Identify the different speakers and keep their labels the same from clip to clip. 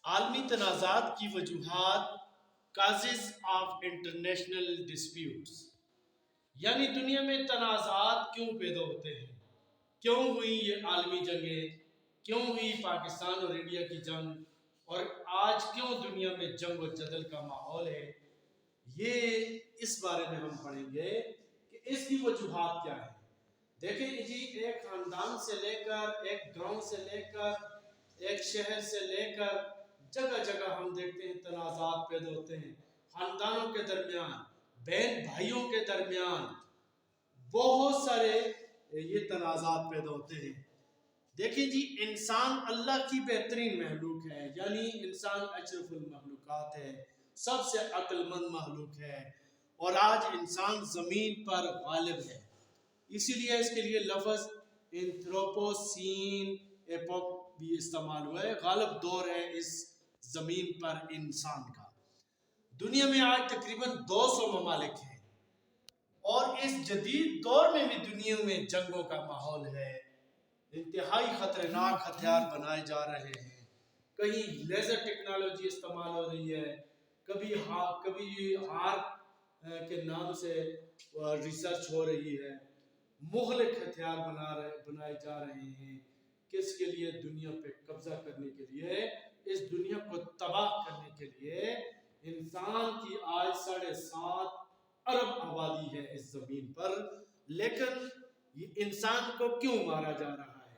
Speaker 1: عالمی تنازعات کی وجوہات کازز آف انٹرنیشنل ڈسپیوٹس، یعنی دنیا میں تنازعات کیوں پیدا ہوتے ہیں، کیوں ہوئی یہ عالمی جنگیں، کیوں ہوئی پاکستان اور انڈیا کی جنگ، اور آج کیوں دنیا میں جنگ و جدل کا ماحول ہے، یہ اس بارے میں ہم پڑھیں گے کہ اس کی وجوہات کیا ہیں۔ دیکھیں جی، ایک خاندان سے لے کر، ایک گاؤں سے لے کر، ایک شہر سے لے کر جگہ جگہ ہم دیکھتے ہیں تنازعات پیدا ہوتے ہیں، خاندانوں کے درمیان، بہن بھائیوں کے درمیان بہت سارے یہ تنازعات پیدا ہوتے ہیں۔ دیکھیں جی، انسان اللہ کی بہترین مخلوق ہے، یعنی انسان اشرف المخلوقات ہے، سب سے عقل مند مخلوق ہے، اور آج انسان زمین پر غالب ہے۔ اسی لیے اس کے لیے لفظ انتھروپوسین ایپوک بھی استعمال ہوا ہے، غالب دور ہے اس زمین پر انسان کا۔ دنیا میں آج تقریباً 200 ممالک ہیں، اور اس جدید دور میں بھی دنیا میں جنگوں کا ماحول ہے، انتہائی خطرناک ہتھیار بنائے جا رہے ہیں، کہیں لیزر ٹیکنالوجی استعمال ہو رہی ہے، کبھی ہار کے نام سے ریسرچ ہو رہی ہے، مہلک ہتھیار بنائے جا رہے ہیں، کس کے لیے؟ دنیا پہ قبضہ کرنے کے لیے، اس دنیا کو تباہ کرنے کے لیے۔ انسان کی آج 7.5 ارب آبادی ہے اس زمین پر، لیکن یہ انسان کو کیوں مارا جا رہا ہے،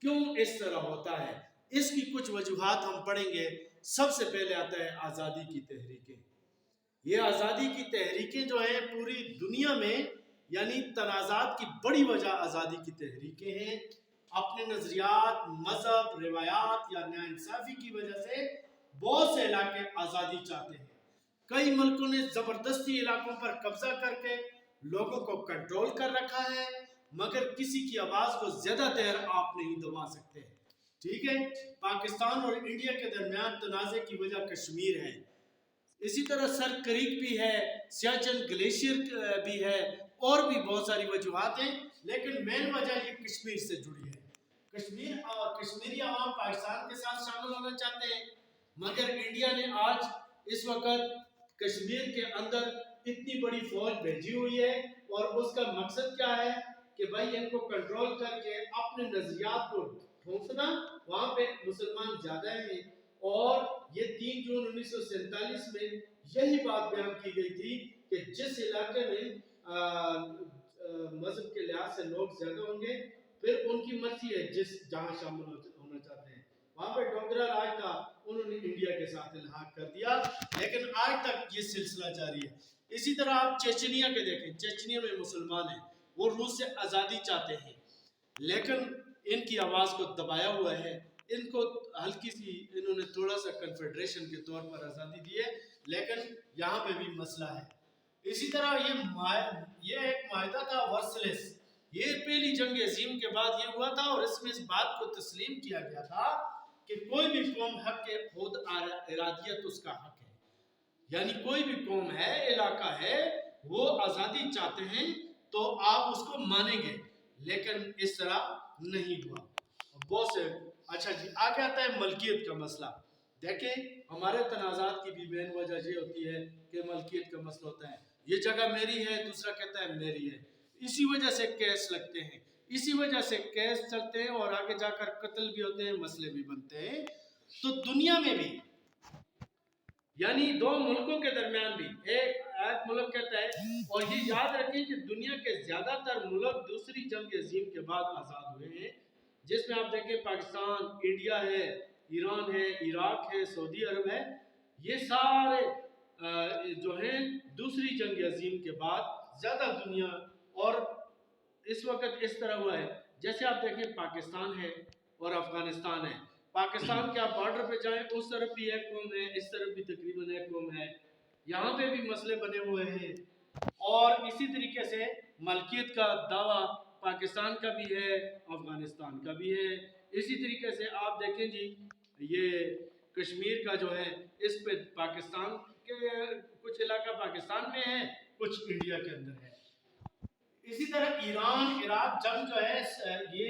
Speaker 1: کیوں اس طرح ہوتا ہے؟ اس کی کچھ وجوہات ہم پڑھیں گے۔ سب سے پہلے آتا ہے آزادی کی تحریکیں۔ یہ آزادی کی تحریکیں جو ہیں پوری دنیا میں، یعنی تنازعات کی بڑی وجہ آزادی کی تحریکیں ہیں۔ اپنے نظریات، مذہب، روایات یا ناانصافی کی وجہ سے بہت سے علاقے آزادی چاہتے ہیں۔ کئی ملکوں نے زبردستی علاقوں پر قبضہ کر کے لوگوں کو کنٹرول کر رکھا ہے، مگر کسی کی آواز کو زیادہ دیر آپ نہیں دبا سکتے۔ ٹھیک ہے، پاکستان اور انڈیا کے درمیان تنازع کی وجہ کشمیر ہے، اسی طرح سر کریک بھی ہے، سیاچن گلیشیر بھی ہے، اور بھی بہت ساری وجوہات ہیں، لیکن مین وجہ یہ کشمیر سے جڑی ہے۔ کشمیری عوام پاکستان کے ساتھ شامل ہونا چاہتے ہیں، مگر انڈیا نے آج اس وقت کشمیر کے اندر اتنی بڑی فوج بھیجی ہوئی ہے، اور اس کا مقصد کیا ہے کہ بھائی ان کو کنٹرول کر کے اپنے نظریات کو ٹھونسنا۔ وہاں پہ مسلمان زیادہ ہیں، اور یہ 3 جون 1947 میں یہی بات بیان کی گئی تھی کہ جس علاقے میں مذہب کے لحاظ سے لوگ زیادہ ہوں گے، پھر ان کی مرضی ہے جہاں شامل ہونا چاہتے ہیں۔ وہاں پہ ڈوگرا راج تھا، انہوں نے انڈیا کے ساتھ الحاق کر دیا، لیکن آج تک یہ سلسلہ جاری ہے۔ اسی طرح آپ چیچنیا کے دیکھیں، چیچنیا میں مسلمان ہیں، وہ روس سے آزادی چاہتے ہیں، لیکن ان کی آواز کو دبایا ہوا ہے، ان کو ہلکی سی انہوں نے تھوڑا سا کنفیڈریشن کے طور پر آزادی دی ہے، لیکن یہاں پہ بھی مسئلہ ہے۔ اسی طرح یہ ایک معاہدہ تھا ورسلس، یہ پہلی جنگ عظیم کے بعد یہ ہوا تھا، اور اس میں اس بات کو تسلیم کیا گیا تھا کہ کوئی بھی قوم حق کے خود ارادیت اس کا حق ہے، یعنی کوئی بھی قوم ہے، علاقہ ہے، وہ آزادی چاہتے ہیں تو آپ اس کو مانیں گے، لیکن اس طرح نہیں ہوا۔ بہت سے اچھا جی، آگے آتا ہے ملکیت کا مسئلہ۔ دیکھیں، ہمارے تنازعات کی بھی مین وجہ یہ ہوتی ہے کہ ملکیت کا مسئلہ ہوتا ہے، یہ جگہ میری ہے، دوسرا کہتا ہے میری ہے، اسی وجہ سے کیس لگتے ہیں، اسی وجہ سے کیس چلتے ہیں، اور آگے جا کر قتل بھی ہوتے ہیں، مسئلے بھی بنتے ہیں۔ تو دنیا میں بھی، یعنی 2 ملکوں کے درمیان بھی، ایک ملک کہتا ہے، اور یہ یاد رکھیں کہ دنیا کے زیادہ تر ملک دوسری جنگ عظیم کے بعد آزاد ہوئے ہیں، جس میں آپ دیکھیں پاکستان، انڈیا ہے، ایران ہے، عراق ہے، سعودی عرب ہے، یہ سارے جو ہیں دوسری جنگ عظیم کے بعد زیادہ دنیا، اور اس وقت اس طرح ہوا ہے جیسے آپ دیکھیں پاکستان ہے اور افغانستان ہے۔ پاکستان کے آپ بارڈر پہ جائیں، اس طرف بھی ایک قوم ہے، اس طرف بھی تقریباً ایک قوم ہے، یہاں پہ بھی مسئلے بنے ہوئے ہیں، اور اسی طریقے سے ملکیت کا دعویٰ پاکستان کا بھی ہے، افغانستان کا بھی ہے۔ اسی طریقے سے آپ دیکھیں جی، یہ کشمیر کا جو ہے، اس پہ پاکستان کے کچھ علاقہ پاکستان میں ہے، کچھ انڈیا کے اندر ہے۔ اسی طرح ایران عراق جنگ جو ہے، یہ